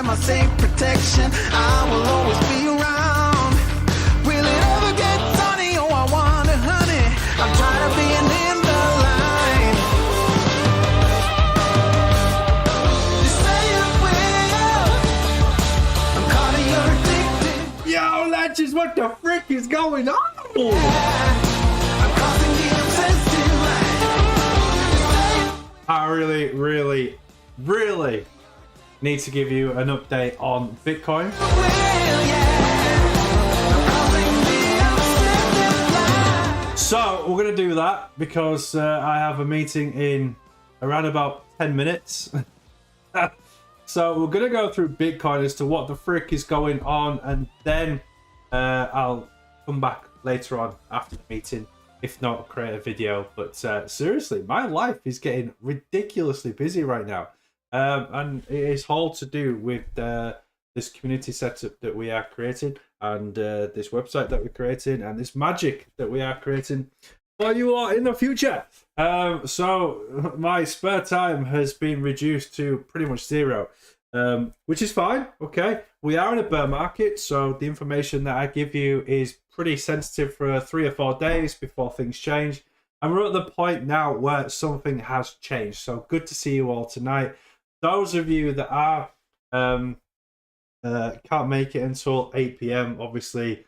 and my safe protection. I will always be around. Will it ever get sunny? Oh, I wonder, honey. I'm tired of being in the line. You say it will. I'm caught in your addicted. Yo, legends, what the frick is going on? I'm crossing the obsessive line. I really need to give you an update on Bitcoin. So we're going to do that because I have a meeting in around about 10 minutes. So we're going to go through Bitcoin as to what the frick is going on, and then I'll come back later on after the meeting. If not, create a video. But seriously, my life is getting ridiculously busy right now. And it is all to do with this community setup that we are creating, and this website that we're creating, and this magic that we are creating for you all in the future. So my spare time has been reduced to pretty much zero, which is fine. Okay, we are in a bear market, so the information that I give you is pretty sensitive for 3 or 4 days before things change. And we're at the point now where something has changed. So good to see you all tonight. Those of you that are can't make it until 8 p.m. obviously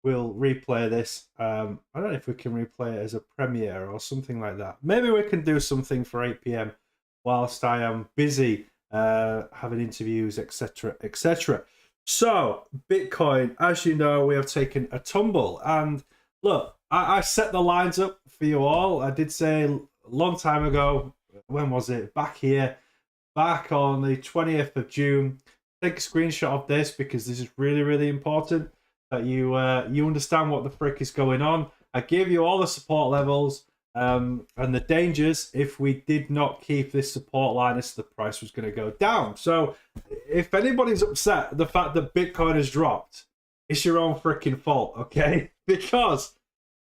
we'll replay this. I don't know if we can replay it as a premiere or something like that. Maybe we can do something for 8 p.m. whilst I am busy having interviews, etc, etc. So Bitcoin, as you know, we have taken a tumble, and look, I set the lines up for you all. I did say a long time ago, when was it? Back on the 20th of June. Take a screenshot of this because this is really important that you understand what the frick is going on. I gave you all the support levels and the dangers if we did not keep this support line, as the price was going to go down. So if anybody's upset at the fact that Bitcoin has dropped, it's your own freaking fault, okay? Because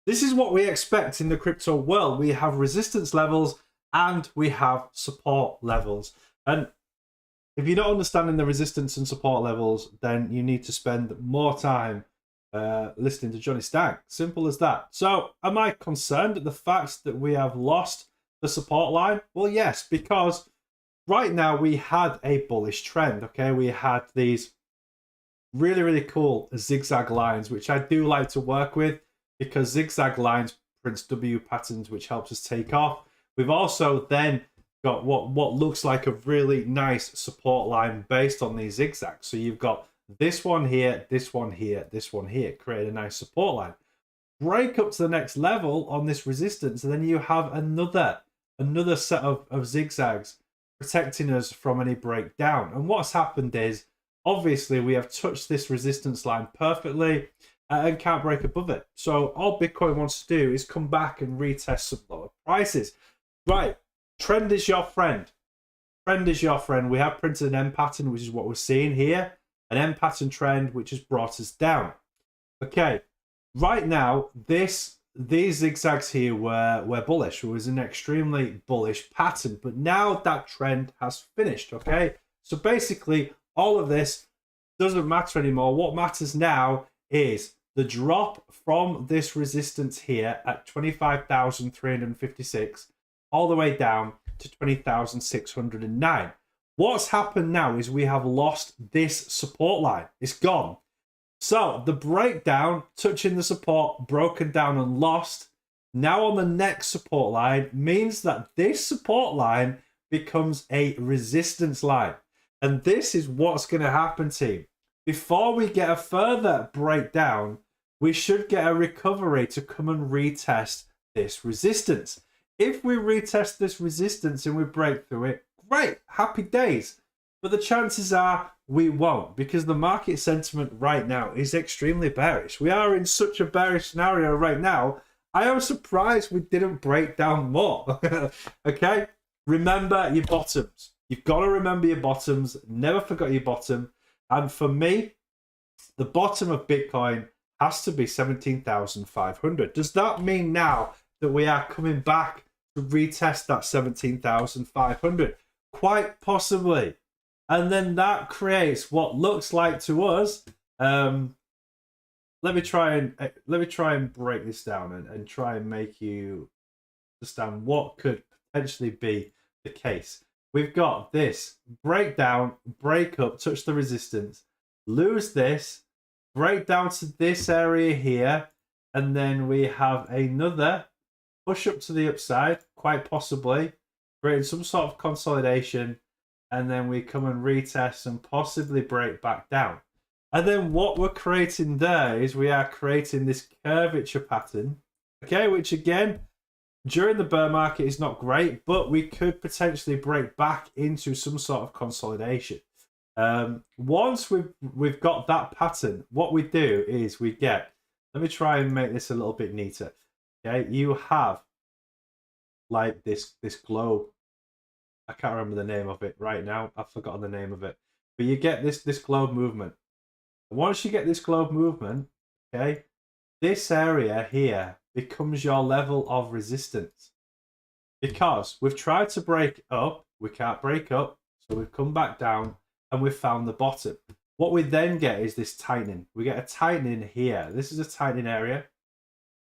this is what we expect in the crypto world. We have resistance levels and we have support levels. And if you're not understanding the resistance and support levels, then you need to spend more time listening to Jonny Stang. Simple as that. So am I concerned at the fact that we have lost the support line? Well, yes, because right now we had a bullish trend, okay? We had these really cool zigzag lines, which I do like to work with because zigzag lines prints W patterns, which helps us take off. We've also then got what looks like a really nice support line based on these zigzags. So you've got this one here, this one here, this one here, create a nice support line. Break up to the next level on this resistance, and then you have another set of zigzags protecting us from any breakdown. And what's happened is, obviously, we have touched this resistance line perfectly and can't break above it. So all Bitcoin wants to do is come back and retest some lower prices. Right, trend is your friend. Trend is your friend. We have printed an M pattern, which is what we're seeing here. An M pattern trend, which has brought us down. Okay, right now, these zigzags here were bullish. It was an extremely bullish pattern, but now that trend has finished, okay? So basically, all of this doesn't matter anymore. What matters now is the drop from this resistance here at 25,356 all the way down to 20,609. What's happened now is we have lost this support line. It's gone. So the breakdown, touching the support, broken down and lost, now on the next support line, means that this support line becomes a resistance line. And this is what's going to happen, team. Before we get a further breakdown, we should get a recovery to come and retest this resistance. If we retest this resistance and we break through it, great, happy days. But the chances are we won't, because the market sentiment right now is extremely bearish. We are in such a bearish scenario right now. I am surprised we didn't break down more. Okay? Remember your bottoms. You've got to remember your bottoms. Never forget your bottom. And for me, the bottom of Bitcoin has to be 17,500. Does that mean now that we are coming back to retest that 17,500? Quite possibly. And then that creates what looks like to us. Let me try and break this down and try and make you understand what could potentially be the case. We've got this break down, break up, touch the resistance, lose this, break down to this area here, and then we have another push up to the upside, quite possibly, creating some sort of consolidation, and then we come and retest and possibly break back down. And then what we're creating there is we are creating this curvature pattern, okay, which again, during the bear market is not great, but we could potentially break back into some sort of consolidation. Once we've got that pattern, what we do is we get, let me try and make this a little bit neater. Okay, you have like this globe. I can't remember the name of it right now. I've forgotten the name of it. But you get this globe movement. Once you get this globe movement, okay, this area here becomes your level of resistance. Because we've tried to break up, we can't break up, so we've come back down and we've found the bottom. What we then get is this tightening. We get a tightening here. This is a tightening area.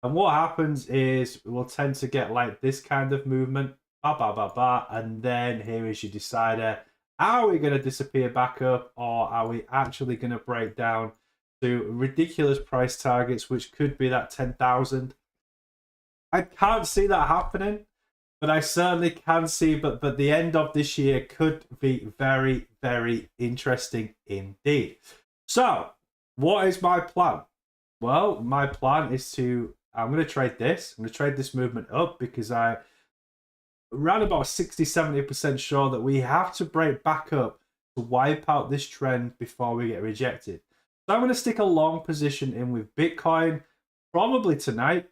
And what happens is we'll tend to get like this kind of movement, and then here is your decider. Are we going to disappear back up, or are we actually going to break down to ridiculous price targets, which could be that 10,000? I can't see that happening, but I certainly can see but the end of this year could be very, very interesting indeed. So, what is my plan? Well, my plan is I'm going to trade this. I'm going to trade this movement up because I'm around about 60-70% sure that we have to break back up to wipe out this trend before we get rejected. So I'm going to stick a long position in with Bitcoin, probably tonight,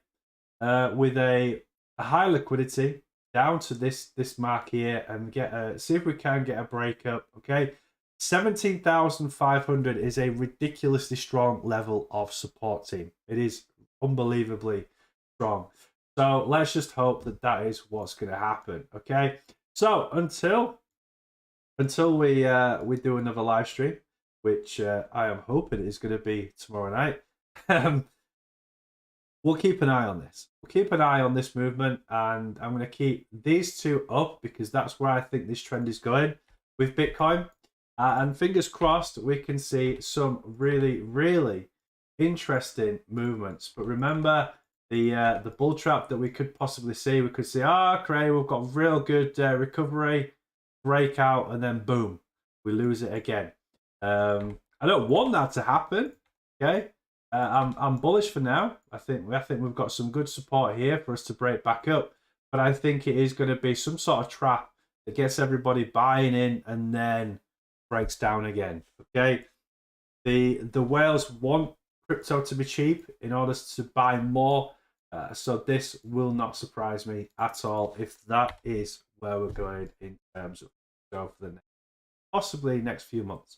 with a high liquidity down to this mark here and see if we can get a breakup. Okay, 17,500 is a ridiculously strong level of support, team. It is unbelievably strong. So let's just hope that that is what's going to happen. Okay, so until we do another live stream, which I am hoping is going to be tomorrow night. We'll keep an eye on this. We'll keep an eye on this movement, and I'm going to keep these two up because that's where I think this trend is going with Bitcoin. And fingers crossed, we can see some really, really interesting movements. But remember, the bull trap that we could possibly see, we could see, Cray, we've got real good recovery, breakout, and then boom, we lose it again. I don't want that to happen. Okay. I'm bullish for now. I think we've got some good support here for us to break back up, but I think it is going to be some sort of trap that gets everybody buying in and then breaks down again. Okay, the whales want crypto to be cheap in order to buy more, so this will not surprise me at all if that is where we're going in terms of crypto for the possibly next few months.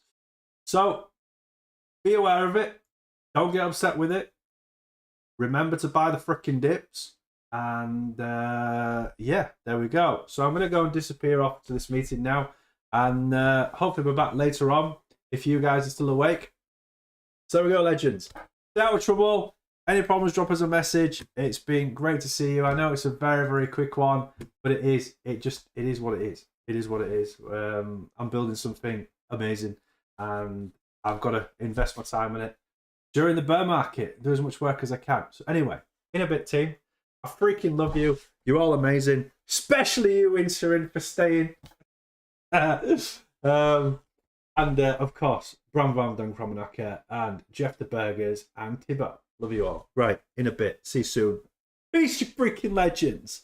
So be aware of it. Don't get upset with it. Remember to buy the frickin' dips. And yeah, there we go. So I'm going to go and disappear off to this meeting now. And hopefully we're back later on if you guys are still awake. So there we go, legends. Stay out of trouble. Any problems, drop us a message. It's been great to see you. I know it's a very, very quick one, but it is what it is. It is what it is. I'm building something amazing, and I've got to invest my time in it. During the bear market, do as much work as I can. So anyway, in a bit, team. I freaking love you. You're all amazing. Especially you, Insurin, for staying. And of course, Bram Van Den Kromenaka and Jeff the Burgers and Tibbo. Love you all. Right, in a bit. See you soon. Peace, you freaking legends.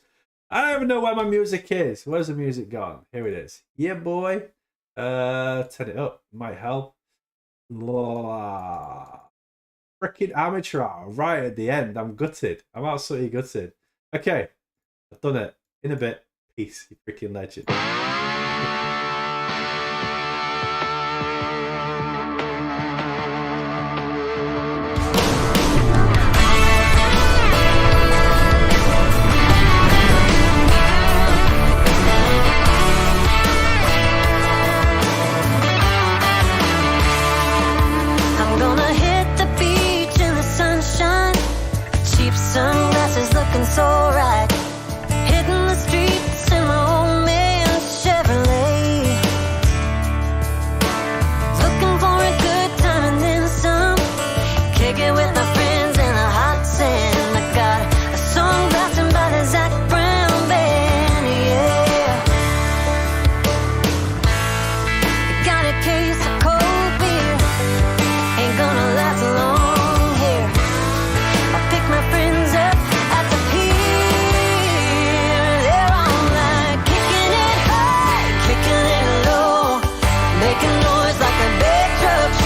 I don't even know where my music is. Where's the music gone? Here it is. Yeah, boy. Turn it up. Might help. Freaking amateur hour right at the end. I'm gutted. I'm absolutely gutted. Okay, I've done it. In a bit. Peace, you freaking legend.